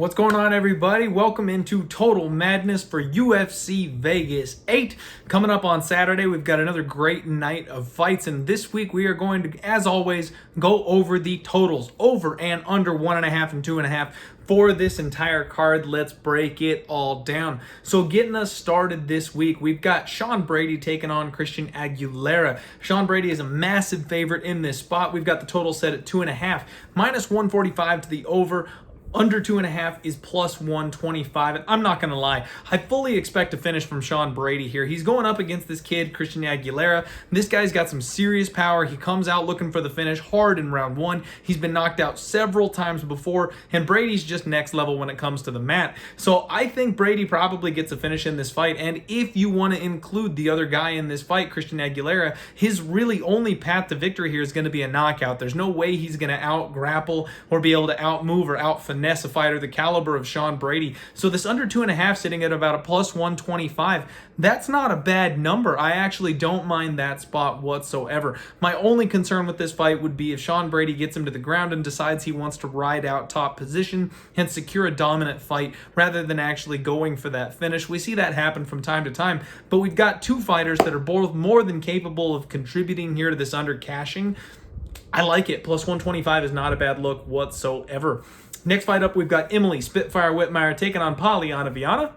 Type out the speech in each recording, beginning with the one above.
What's going on, everybody? Welcome into Total Madness for UFC Vegas 8. Coming up on Saturday, we've got another great night of fights, and this week we are going to, as always, go over the totals, over and under 1.5 and 2.5 for this entire card. Let's break it all down. So getting us started this week, we've got Sean Brady taking on Christian Aguilera. Sean Brady is a massive favorite in this spot. We've got the total set at 2.5, minus 145 to the over. Under 2.5 is plus 125. And I'm not going to lie, I fully expect a finish from Sean Brady here. He's going up against this kid, Christian Aguilera. This guy's got some serious power. He comes out looking for the finish hard in round one. He's been knocked out several times before, and Brady's just next level when it comes to the mat. So I think Brady probably gets a finish in this fight. And if you want to include the other guy in this fight, Christian Aguilera, his really only path to victory here is going to be a knockout. There's no way he's going to out-grapple or be able to out-move or out-finesse a fighter the caliber of Sean Brady. So this under 2.5 sitting at about a plus 125, that's not a bad number. I actually don't mind that spot whatsoever. My only concern with this fight would be if Sean Brady gets him to the ground and decides he wants to ride out top position and secure a dominant fight rather than actually going for that finish. We see that happen from time to time, but we've got two fighters that are both more than capable of contributing here to this under cashing. I like it. Plus 125 is not a bad look whatsoever. Next fight up, we've got Emily Spitfire Whitmire taking on Viana.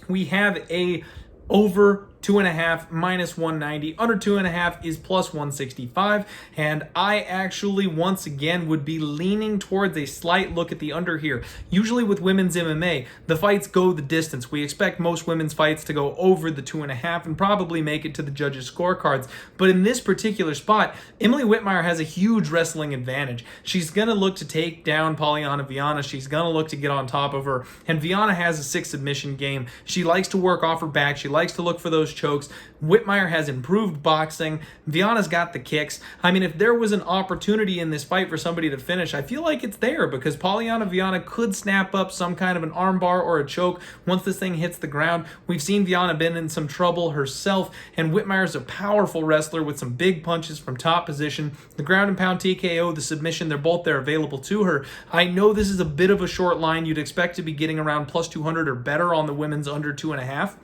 We have a over 2.5, minus 190. Under 2.5 is plus 165. And I actually, once again, would be leaning towards a slight look at the under here. Usually with women's MMA, the fights go the distance. We expect most women's fights to go over the 2.5 and probably make it to the judges' scorecards. But in this particular spot, Emily Whitmire has a huge wrestling advantage. She's going to look to take down Viana. She's going to look to get on top of her. And Viana has a 6 submission game. She likes to work off her back. She likes to look for those chokes. Whitmire has improved boxing. Viana's got the kicks. I mean, if there was an opportunity in this fight for somebody to finish, I feel like it's there because Viana could snap up some kind of an armbar or a choke once this thing hits the ground. We've seen Viana been in some trouble herself, and Whitmire's a powerful wrestler with some big punches from top position. The ground and pound TKO, the submission, they're both there available to her. I know this is a bit of a short line. You'd expect to be getting around plus 200 or better on the women's under 2.5.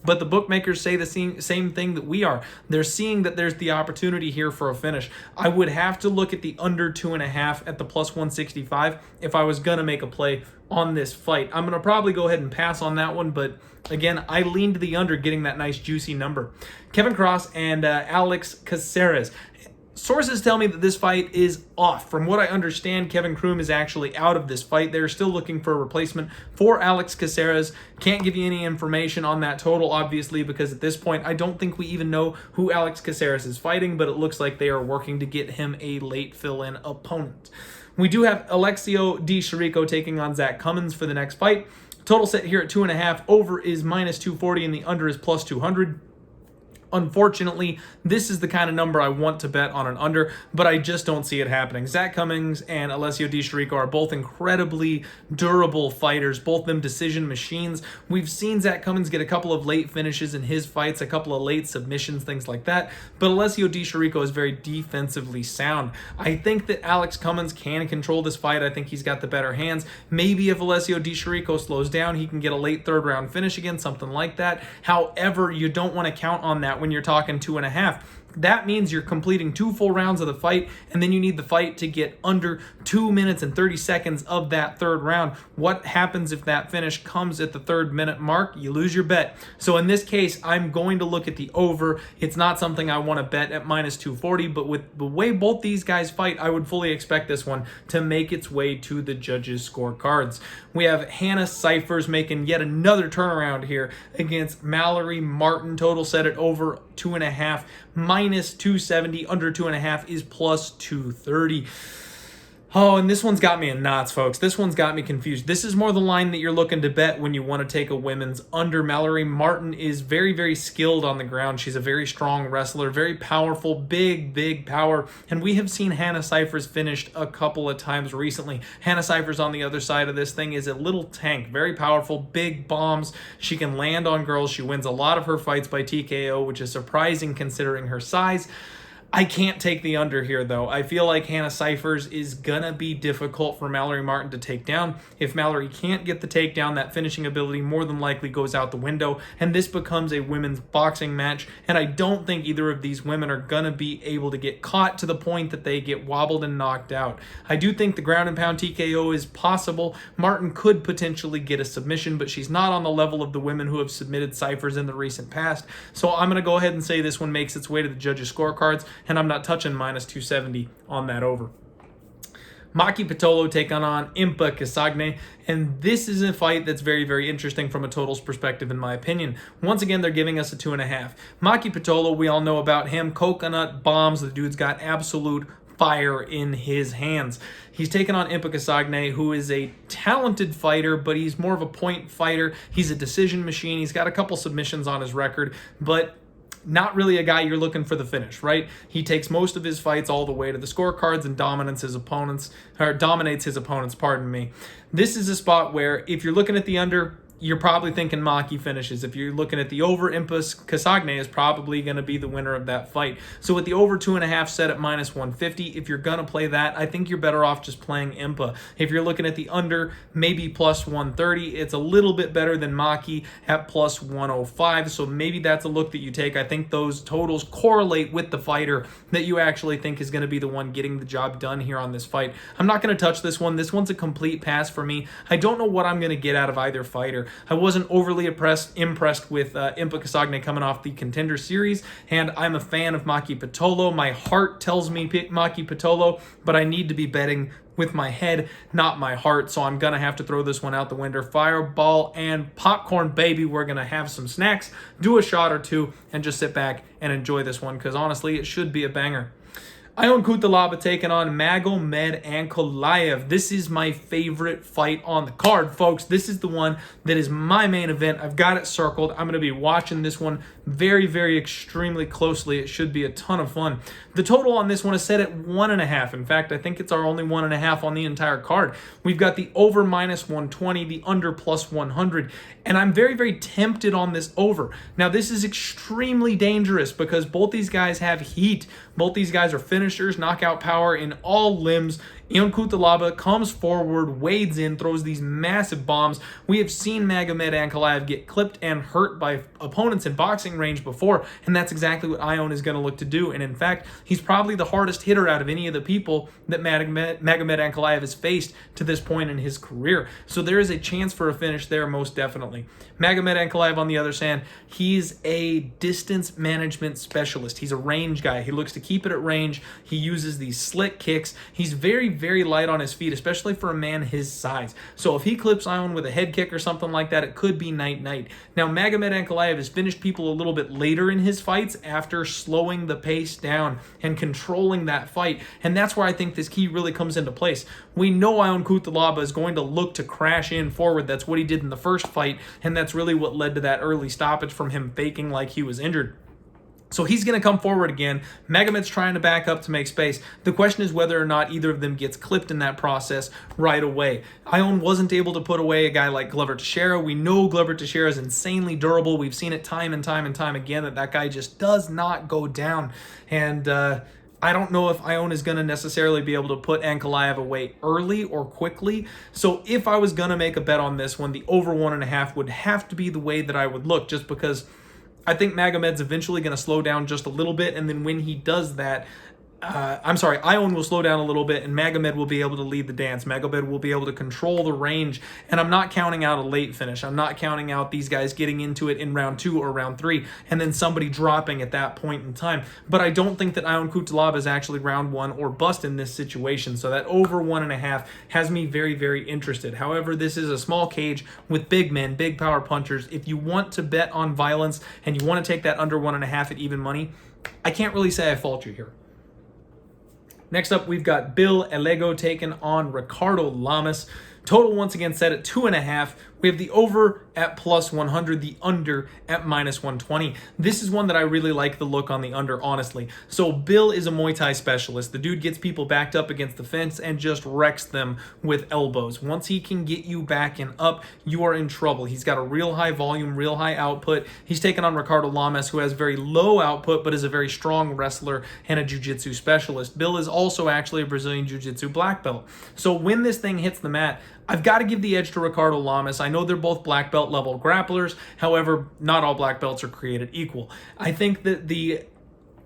But the bookmakers say the same thing that we are. They're seeing that there's the opportunity here for a finish. I would have to look at the under 2.5 at the plus 165 if I was going to make a play on this fight. I'm going to probably go ahead and pass on that one, but again, I lean to the under, getting that nice juicy number. Kevin Cross and Alex Caceres. Sources tell me that this fight is off. From what I understand, Kevin Croom is actually out of this fight. They're still looking for a replacement for Alex Caceres. Can't give you any information on that total, obviously, because at this point, I don't think we even know who Alex Caceres is fighting, but it looks like they are working to get him a late fill-in opponent. We do have Alessio D. Chirico taking on Zach Cummings for the next fight. Total set here at 2.5. Over is minus 240 and the under is plus 200. Unfortunately, this is the kind of number I want to bet on an under, but I just don't see it happening. Zach Cummings and Alessio Di Chirico are both incredibly durable fighters, both them decision machines. We've seen Zach Cummings get a couple of late finishes in his fights, a couple of late submissions, things like that, but Alessio Di Chirico is very defensively sound. I think that Alex Cummings can control this fight. I think he's got the better hands. Maybe if Alessio Di Chirico slows down, he can get a late third round finish again, something like that. However, you don't want to count on that when you're talking 2.5. That means you're completing 2 full rounds of the fight, and then you need the fight to get under 2 minutes and 30 seconds of that third round. What happens if that finish comes at the 3rd minute mark? You lose your bet. So in this case, I'm going to look at the over. It's not something I want to bet at minus 240, but with the way both these guys fight, I would fully expect this one to make its way to the judges' scorecards. We have Hannah Cifers making yet another turnaround here against Mallory Martin. Total set at over 2.5, minus 270, under 2.5 is plus 230. Oh, and this one's got me in knots, folks. This one's got me confused. This is more the line that you're looking to bet when you want to take a women's under. Mallory Martin is very, very skilled on the ground. She's a very strong wrestler, very powerful, big power. And we have seen Hannah Cifers finished a couple of times recently. Hannah Cifers on the other side of this thing is a little tank, very powerful, big bombs. She can land on girls. She wins a lot of her fights by TKO, which is surprising considering her size. I can't take the under here, though. I feel like Hannah Cifers is going to be difficult for Mallory Martin to take down. If Mallory can't get the takedown, that finishing ability more than likely goes out the window, and this becomes a women's boxing match, and I don't think either of these women are going to be able to get caught to the point that they get wobbled and knocked out. I do think the ground and pound TKO is possible. Martin could potentially get a submission, but she's not on the level of the women who have submitted Cifers in the recent past, so I'm going to go ahead and say this one makes its way to the judges' scorecards, and I'm not touching minus 270 on that over. Maki Pitolo taking on Impa Casanganay, and this is a fight that's very, very interesting from a totals perspective, in my opinion. Once again, they're giving us a 2.5. Maki Pitolo, we all know about him. Coconut bombs. The dude's got absolute fire in his hands. He's taken on Impa Casanganay, who is a talented fighter, but he's more of a point fighter. He's a decision machine. He's got a couple submissions on his record, but not really a guy you're looking for the finish, right? He takes most of his fights all the way to the scorecards and dominates his opponents, pardon me. This is a spot where if you're looking at the under, you're probably thinking Maki finishes. If you're looking at the over, Impa Casanganay is probably going to be the winner of that fight. So with the over 2.5 set at minus 150, if you're going to play that, I think you're better off just playing Impa. If you're looking at the under, maybe plus 130. It's a little bit better than Maki at plus 105. So maybe that's a look that you take. I think those totals correlate with the fighter that you actually think is going to be the one getting the job done here on this fight. I'm not going to touch this one. This one's a complete pass for me. I don't know what I'm going to get out of either fighter. I wasn't overly impressed with Impa Casanganay coming off the Contender Series, and I'm a fan of Maki Pitolo. My heart tells me Maki Pitolo, but I need to be betting with my head, not my heart, so I'm going to have to throw this one out the window. Fireball and popcorn, baby. We're going to have some snacks, do a shot or two, and just sit back and enjoy this one, because honestly, it should be a banger. Ion Cutelaba taking on Magomed Ankalaev. This is my favorite fight on the card, folks. This is the one that is my main event. I've got it circled. I'm going to be watching this one very, very extremely closely. It should be a ton of fun. The total on this one is set at 1.5. In fact, I think it's our only 1.5 on the entire card. We've got the over minus 120, the under plus 100, and I'm very, very tempted on this over. Now, this is extremely dangerous because both these guys have heat. Both these guys are finishers, knockout power in all limbs. Ion Cutelaba comes forward, wades in, throws these massive bombs. We have seen Magomed Ankalaev get clipped and hurt by opponents in boxing range before, and that's exactly what Ion is going to look to do. And in fact, he's probably the hardest hitter out of any of the people that Magomed Ankalaev has faced to this point in his career. So there is a chance for a finish there, most definitely. Magomed Ankalaev, on the other hand, he's a distance management specialist. He's a range guy. He looks to keep it at range. He uses these slick kicks. He's very, very light on his feet, especially for a man his size. So if he clips Ion with a head kick or something like that, it could be night-night. Now, Magomed Ankalaev has finished people a little bit later in his fights after slowing the pace down and controlling that fight, and that's where I think this key really comes into place. We know Ion Cutelaba is going to look to crash in forward. That's what he did in the first fight, and that's really what led to that early stoppage from him faking like he was injured. So he's going to come forward again. Magomed's trying to back up to make space. The question is whether or not either of them gets clipped in that process right away. Ion wasn't able to put away a guy like Glover Teixeira. We know Glover Teixeira is insanely durable. We've seen it time and time and time again that guy just does not go down. And I don't know if Ion is going to necessarily be able to put Ankalaev away early or quickly. So if I was going to make a bet on this one, the over 1.5 would have to be the way that I would look, just because I think Magomed's eventually going to slow down just a little bit, and then when he does that, Ion will slow down a little bit, and Magomed will be able to lead the dance. Magomed will be able to control the range, and I'm not counting out a late finish. I'm not counting out these guys getting into it in round 2 or round 3, and then somebody dropping at that point in time. But I don't think that Ion Cutelaba is actually round 1 or bust in this situation, so that over 1.5 has me very, very interested. However, this is a small cage with big men, big power punchers. If you want to bet on violence and you want to take that under 1.5 at even money, I can't really say I fault you here. Next up, we've got Bill Algeo taking on Ricardo Lamas. Total once again set at 2.5. We have the over at plus 100, the under at minus 120. This is one that I really like the look on the under, honestly. So Bill is a Muay Thai specialist. The dude gets people backed up against the fence and just wrecks them with elbows. Once he can get you back and up, you are in trouble. He's got a real high volume, real high output. He's taken on Ricardo Lamas, who has very low output but is a very strong wrestler and a jiu-jitsu specialist. Bill is also actually a Brazilian jiu-jitsu black belt. So when this thing hits the mat, I've got to give the edge to Ricardo Lamas. I know they're both black belt level grapplers. However, not all black belts are created equal. I think that the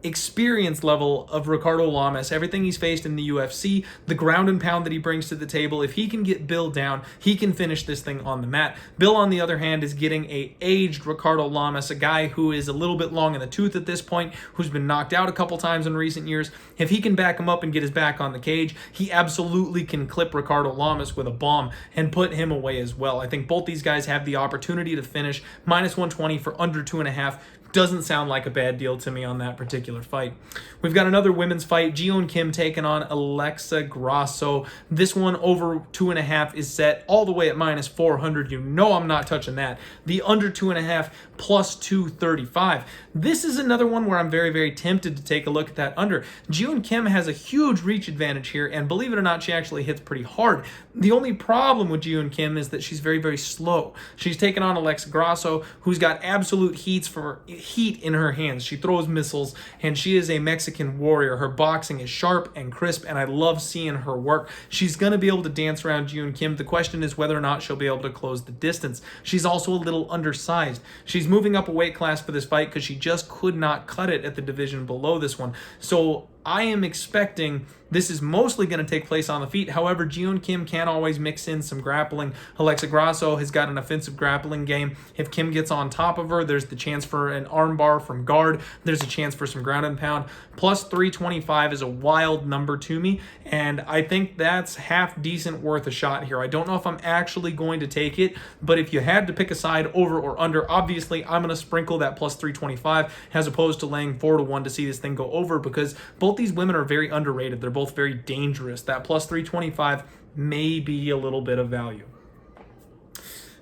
experience level of Ricardo Lamas, everything he's faced in the UFC, the ground and pound that he brings to the table, if he can get Bill down, he can finish this thing on the mat. Bill, on the other hand, is getting a aged Ricardo Lamas, a guy who is a little bit long in the tooth at this point, who's been knocked out a couple times in recent years. If he can back him up and get his back on the cage, he absolutely can clip Ricardo Lamas with a bomb and put him away as well. I think both these guys have the opportunity to finish. Minus 120 for under 2.5 doesn't sound like a bad deal to me on that particular fight. We've got another women's fight. Yeon Kim taking on Aleksandar Grasso. This one over 2.5 is set all the way at minus 400. You know I'm not touching that. The under 2.5 plus 235. This is another one where I'm very, very tempted to take a look at that under. Yeon Kim has a huge reach advantage here, and believe it or not, she actually hits pretty hard. The only problem with Yeon Kim is that she's very, very slow. She's taken on Aleksandar Grasso, who's got absolute heat in her hands. She throws missiles, and she is a Mexican warrior. Her boxing is sharp and crisp, and I love seeing her work. She's going to be able to dance around Yeon Kim. The question is whether or not she'll be able to close the distance. She's also a little undersized. She's moving up a weight class for this fight because she just could not cut it at the division below this one. So I am expecting this is mostly going to take place on the feet. However, Yeon Kim can always mix in some grappling. Aleksandar Grasso has got an offensive grappling game. If Kim gets on top of her, there's the chance for an armbar from guard. There's a chance for some ground and pound. Plus 325 is a wild number to me, and I think that's half decent worth a shot here. I don't know if I'm actually going to take it, but if you had to pick a side over or under, obviously I'm going to sprinkle that plus 325 as opposed to laying 4-1 to see this thing go over, because both these women are very underrated. They're both very dangerous. That plus 325 may be a little bit of value.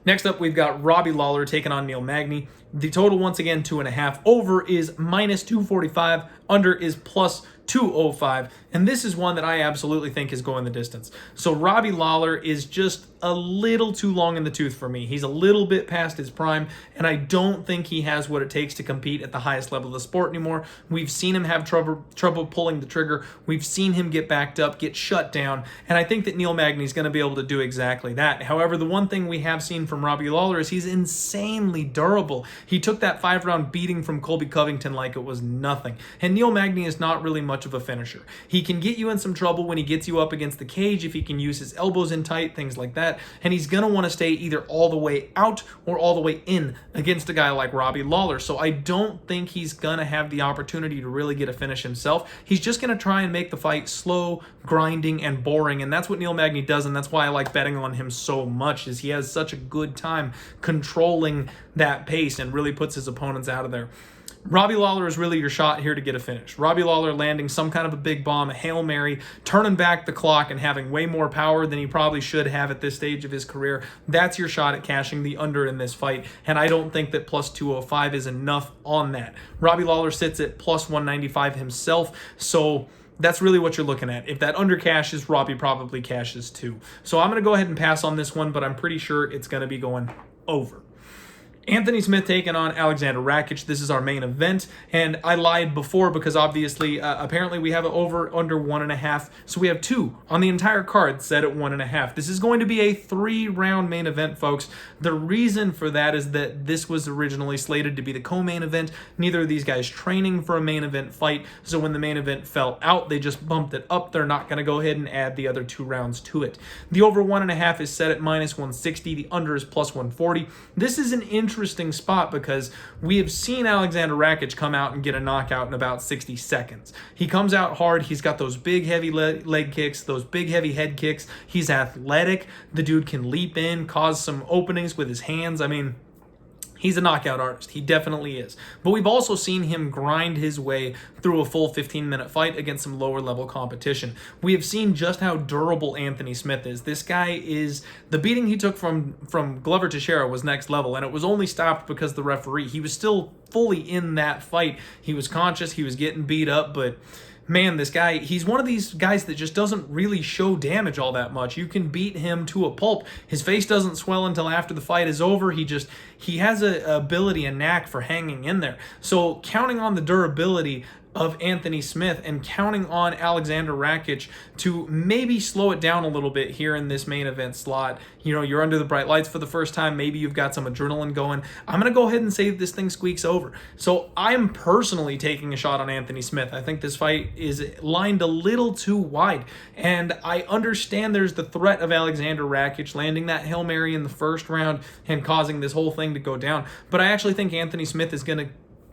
Next up, we've got Robbie Lawler taking on Magny. The total, once again, 2.5. Over is minus 245. Under is plus 205. And this is one that I absolutely think is going the distance. So Robbie Lawler is just a little too long in the tooth for me. He's a little bit past his prime, and I don't think he has what it takes to compete at the highest level of the sport anymore. We've seen him have trouble pulling the trigger. We've seen him get backed up, get shut down, and I think that Magny is going to be able to do exactly that. However, the one thing we have seen from Robbie Lawler is he's insanely durable. He took that 5-round beating from Colby Covington like it was nothing. And Magny is not really much of a finisher. He can get you in some trouble when he gets you up against the cage, if he can use his elbows in tight, things like that. And he's going to want to stay either all the way out or all the way in against a guy like Robbie Lawler. So I don't think he's going to have the opportunity to really get a finish himself. He's just going to try and make the fight slow, grinding, and boring. And that's what Magny does, and that's why I like betting on him so much, is he has such a good time controlling that pace and really puts his opponents out of there. Robbie Lawler is really your shot here to get a finish. Robbie Lawler landing some kind of a big bomb, a Hail Mary, turning back the clock and having way more power than he probably should have at this stage of his career. That's your shot at cashing the under in this fight, and I don't think that plus 205 is enough on that. Robbie Lawler sits at plus 195 himself, so that's really what you're looking at. If that under cashes, Robbie probably cashes too. So I'm going to go ahead and pass on this one, but I'm pretty sure it's going to be going over. Anthony Smith taking on Aleksandar Rakic. This is our main event, and I lied before because obviously, apparently we have it over under 1.5, so we have 2 on the entire card set at 1.5. This is going to be a 3-round main event, folks. The reason for that is that this was originally slated to be the co-main event. Neither of these guys training for a main event fight, so when the main event fell out, they just bumped it up. They're not going to go ahead and add the other 2 rounds to it. The over 1.5 is set at minus 160. The under is plus 140. This is an interesting spot because we have seen Aleksandar Rakic come out and get a knockout in about 60 seconds. He comes out hard. He's got those big, heavy leg kicks, those big, heavy head kicks. He's athletic. The dude can leap in, cause some openings with his hands. I mean, He's a knockout artist. He definitely is. But we've also seen him grind his way through a full 15-minute fight against some lower-level competition. We have seen just how durable Anthony Smith is. This guy is... The beating he took from Glover Teixeira was next level, and it was only stopped because the referee. He was still fully in that fight. He was conscious. He was getting beat up, but... Man, this guy, he's one of these guys that just doesn't really show damage all that much. You can beat him to a pulp. His face doesn't swell until after the fight is over. He has a ability, a knack for hanging in there. So counting on the durability of Anthony Smith and counting on Aleksandar Rakic to maybe slow it down a little bit here in this main event slot. You know, you're under the bright lights for the first time. Maybe you've got some adrenaline going. I'm going to go ahead and say this thing squeaks over. So I'm personally taking a shot on Anthony Smith. I think this fight is lined a little too wide. And I understand there's the threat of Aleksandar Rakic landing that Hail Mary in the first round and causing this whole thing to go down. But I actually think Anthony Smith is going to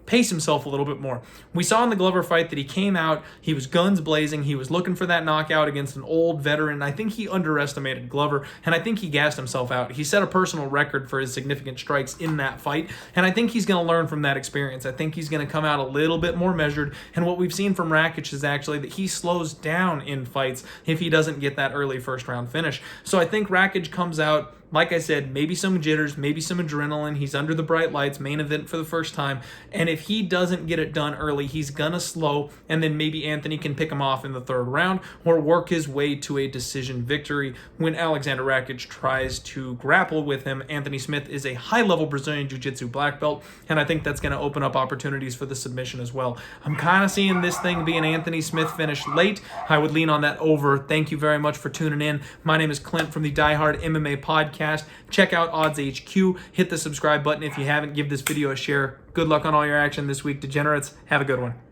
pace himself a little bit more. We saw in the Glover fight that he came out, he was guns blazing, he was looking for that knockout against an old veteran. I think he underestimated Glover, and I think he gassed himself out. He set a personal record for his significant strikes in that fight, and I think he's going to learn from that experience. I think he's going to come out a little bit more measured, and what we've seen from Rakic is actually that he slows down in fights if he doesn't get that early first round finish. So I think Rakic comes out, like I said, maybe some jitters, maybe some adrenaline. He's under the bright lights, main event for the first time. And if he doesn't get it done early, he's going to slow. And then maybe Anthony can pick him off in the third round or work his way to a decision victory when Aleksandar Rakic tries to grapple with him. Anthony Smith is a high-level Brazilian Jiu-Jitsu black belt, and I think that's going to open up opportunities for the submission as well. I'm kind of seeing this thing be an Anthony Smith finish late. I would lean on that over. Thank you very much for tuning in. My name is Clint from the Die Hard MMA podcast. Check out Odds HQ. Hit the subscribe button if you haven't. Give this video a share. Good luck on all your action this week, degenerates. Have a good one.